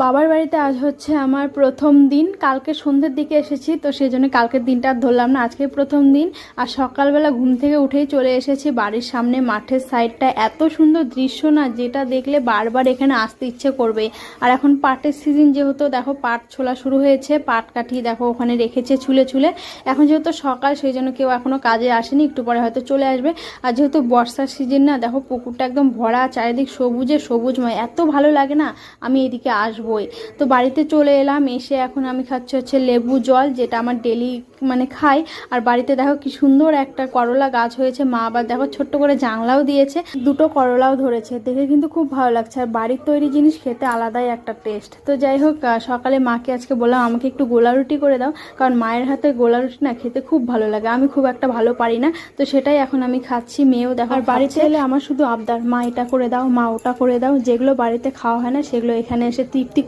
বাবার বাড়িতে আজ হচ্ছে আমার প্রথম দিন। কালকে সন্ধ্যের দিকে এসেছি, তো সেই জন্য কালকের দিনটা আর ধরলাম না, আজকে প্রথম দিন। আর সকালবেলা ঘুম থেকে উঠেই চলে এসেছি বাড়ির সামনে মাঠের সাইডটা। এত সুন্দর দৃশ্য না, যেটা দেখলে বারবার এখানে আসতে ইচ্ছে করবে। আর এখন পাটের সিজন, যেহেতু দেখো পাট ছোলা শুরু হয়েছে, পাট কাঠি দেখো ওখানে রেখেছে ছুলে ছুলে। এখন যেহেতু সকাল, সেই জন্য কেউ এখনো কাজে আসেনি, একটু পরে হয়তো চলে আসবে। আর যেহেতু বর্ষার সিজন না, দেখো পুকুরটা একদম ভরা, চারিদিক সবুজে সবুজময়, এত ভালো লাগে না, আমি এদিকে আসবই। তো বাড়িতে চলে এলাম, এসে এখন আমি খাচ্ছি হচ্ছে লেবু জল, যেটা আমার ডেলি মানে খাই। আর বাড়িতে দেখো কি সুন্দর একটা করলা গাছ হয়েছে, মা আবার দেখো ছোট্ট করে জাংলাও দিয়েছে, দুটো করলাও ধরেছে, দেখে কিন্তু খুব ভালো লাগছে। আর বাড়ির তৈরি জিনিস খেতে আলাদাই একটা টেস্ট। তো যাই হোক, সকালে মাকে আজকে বললাম আমাকে একটু গোলা রুটি করে দাও, কারণ মায়ের হাতে গোলা রুটি না খেতে খুব ভালো লাগে, আমি খুব একটা ভালো পারি না। তো সেটাই এখন আমি খাচ্ছি, মেয়েও দেখো। আর বাড়িতে এলে আমার শুধু আবদার, মা এটা করে দাও, মা ওটা করে দাও, যেগুলো বাড়িতে খাওয়া হয় না সেগুলো এখানে এসে তৃপ্তি